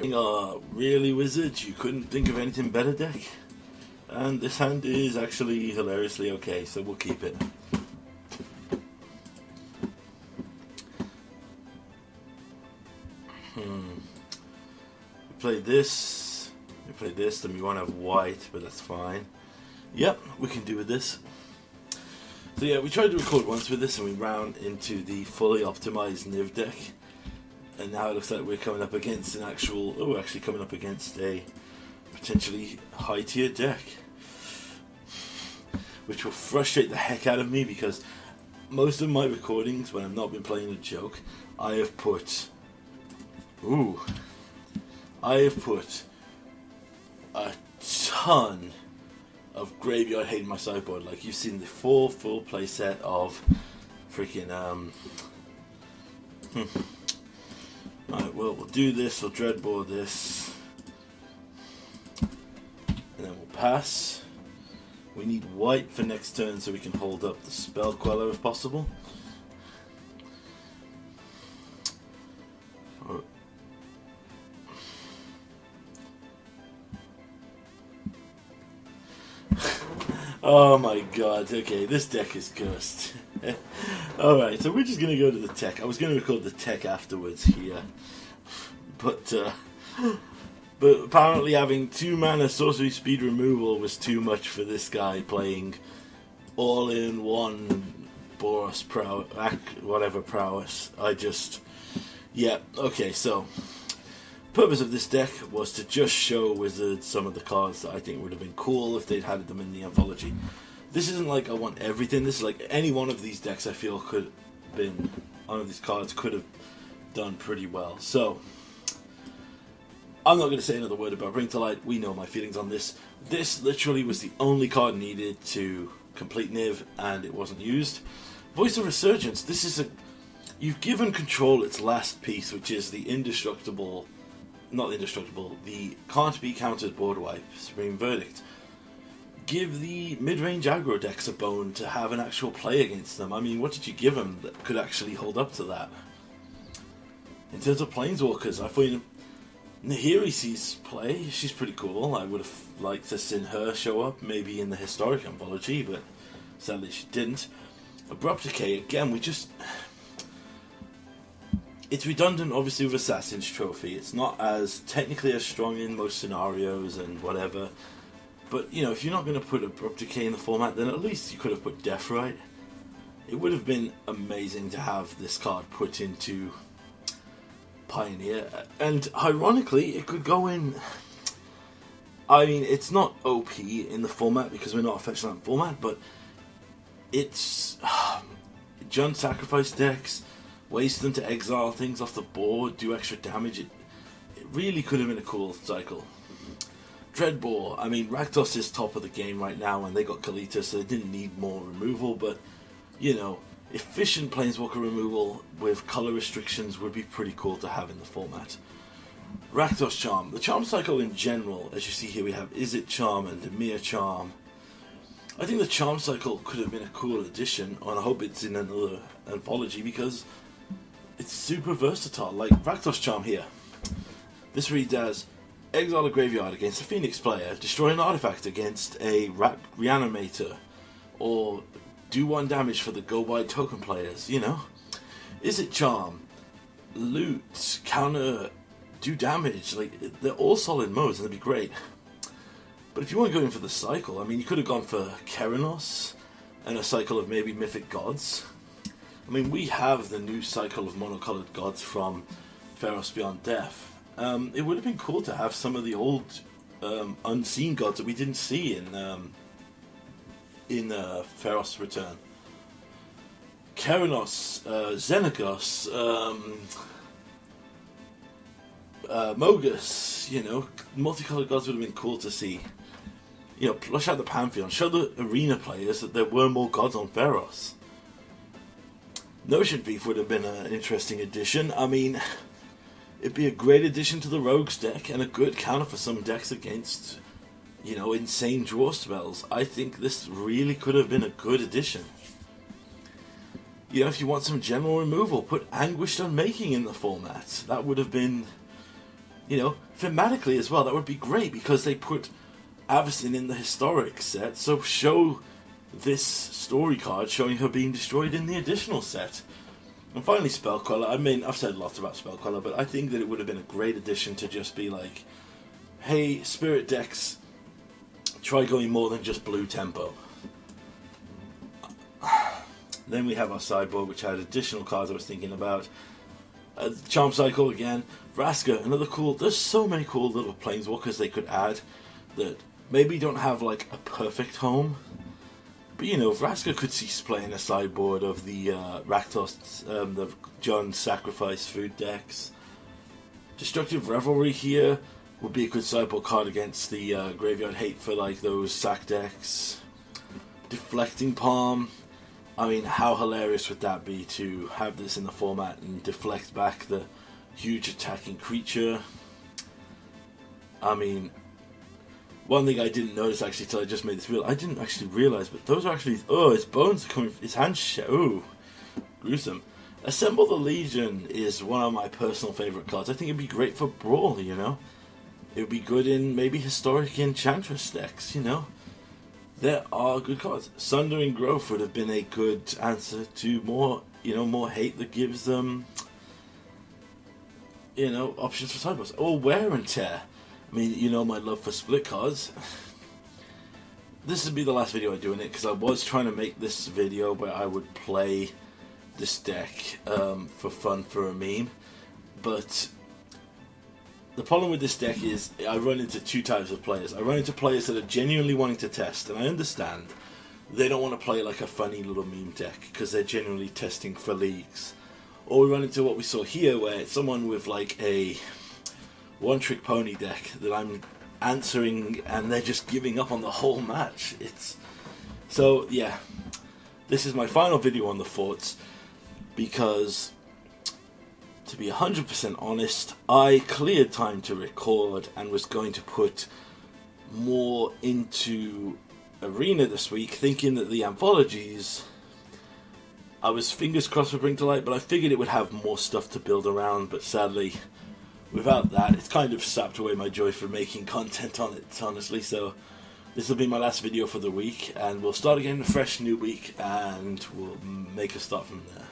Alright, really, Wizards, you couldn't think of anything better deck? And this hand is actually hilariously okay, so we'll keep it. We played this, then we want to have white, but that's fine. Yep, we can do with this. So yeah, we tried to record once with this and we ran into the fully optimized Niv deck. And now it looks like we're coming up against an actual, we're actually coming up against a potentially high tier deck. Which will frustrate the heck out of me because most of my recordings, when I've not been playing a joke, I have put a ton of graveyard hate in my sideboard. Like you've seen the full playset of freaking Alright, well we'll do this, we'll dreadboard this, and then we'll pass. We need white for next turn so we can hold up the spell queller if possible. Oh my god, okay, this deck is cursed. Alright, so we're just going to go to the tech. I was going to record the tech afterwards here. But apparently having 2 mana sorcery speed removal was too much for this guy playing all in one Boros prowess. Yeah, okay, so purpose of this deck was to just show Wizards some of the cards that I think would have been cool if they'd had them in the Anthology. This isn't like I want everything, this is like any one of these decks I feel could have been, one of these cards could have done pretty well. So I'm not going to say another word about Bring to Light. We know my feelings on this. This literally was the only card needed to complete Niv, and it wasn't used. Voice of Resurgence. This is you've given Control its last piece, which is the indestructible, not indestructible, the can't be countered board wipe, Supreme Verdict. Give the mid-range aggro decks a bone to have an actual play against them. I mean, what did you give them that could actually hold up to that? In terms of Planeswalkers, I find Nahiri sees play. She's pretty cool. I would have liked to see her show up, maybe in the Historic Anthology, but sadly she didn't. Abrupt Decay, again, it's redundant, obviously, with Assassin's Trophy. It's not as technically as strong in most scenarios and whatever. But, you know, if you're not going to put Abrupt Decay in the format, then at least you could have put Deathrite. It would have been amazing to have this card put into Pioneer, and ironically it could go in. I mean, it's not OP in the format because we're not a fetch land format, but it's Jund sacrifice decks, waste them to exile things off the board, do extra damage. It really could have been a cool cycle. Dreadbore, I mean, Rakdos is top of the game right now and they got Kalita, so they didn't need more removal, but you know, efficient Planeswalker removal with color restrictions would be pretty cool to have in the format. Rakdos Charm. The Charm cycle in general, as you see here, we have Izzet Charm and Dimir Charm. I think the Charm cycle could have been a cool addition, and I hope it's in another Anthology because it's super versatile. Like Rakdos Charm here. This reads as exile a graveyard against a Phoenix player, destroy an artifact against a Reanimator, or do 1 damage for the go wide token players, you know. Izzet Charm, loot, counter, do damage, like they're all solid modes and they'd be great. But if you want to go in for the cycle, I mean, you could have gone for Keranos and a cycle of maybe Mythic Gods. I mean, we have the new cycle of monocolored gods from Pharos Beyond Death. It would have been cool to have some of the old unseen gods that we didn't see in Pharos Return. Keranos, Xenagos, Mogus, you know, multicolored gods would have been cool to see. You know, flush out the Pantheon, show the arena players that there were more gods on Pharos. Notion Thief would have been an interesting addition. I mean, it'd be a great addition to the Rogues deck and a good counter for some decks against, you know, insane draw spells. I think this really could have been a good addition. You know, if you want some general removal, put Anguished Unmaking in the format. That would have been, you know, thematically as well, that would be great, because they put Avacyn in the historic set, so show this story card showing her being destroyed in the additional set. And finally, Spellqueller. I mean, I've said lots about Spellqueller, but I think that it would have been a great addition to just be like, hey, Spirit decks, try going more than just blue tempo. Then we have our sideboard, which had additional cards I was thinking about. Charm Cycle again. Vraska, another cool... There's so many cool little planeswalkers they could add that maybe don't have like a perfect home. But you know, Vraska could see play in a sideboard of the Rakdos, the John Sacrifice food decks. Destructive Revelry here would be a good sideboard card against the Graveyard Hate for like those sack decks. Deflecting Palm. I mean, how hilarious would that be to have this in the format and deflect back the huge attacking creature? I mean, one thing I didn't notice actually till I just made this video, I didn't actually realize, but those are actually, oh, his bones are coming, his hands, ooh, gruesome. Assemble the Legion is one of my personal favorite cards. I think it'd be great for Brawl, you know? It would be good in maybe historic Enchantress decks, you know? There are good cards. Sundering Growth would have been a good answer to more, you know, more hate that gives them, you know, options for sideboards. Or Wear and Tear. I mean, you know my love for split cards. This would be the last video I do in it, because I was trying to make this video where I would play this deck for fun, for a meme. But the problem with this deck is I run into two types of players. I run into players that are genuinely wanting to test, and I understand they don't want to play like a funny little meme deck because they're genuinely testing for leagues. Or we run into what we saw here, where it's someone with like a one-trick pony deck that I'm answering and they're just giving up on the whole match. So yeah, this is my final video on the forts, because to be 100% honest, I cleared time to record and was going to put more into Arena this week, thinking that the anthologies, I was fingers crossed would bring to light, but I figured it would have more stuff to build around. But sadly, without that, it's kind of sapped away my joy for making content on it, honestly. So this will be my last video for the week, and we'll start again in a fresh new week, and we'll make a start from there.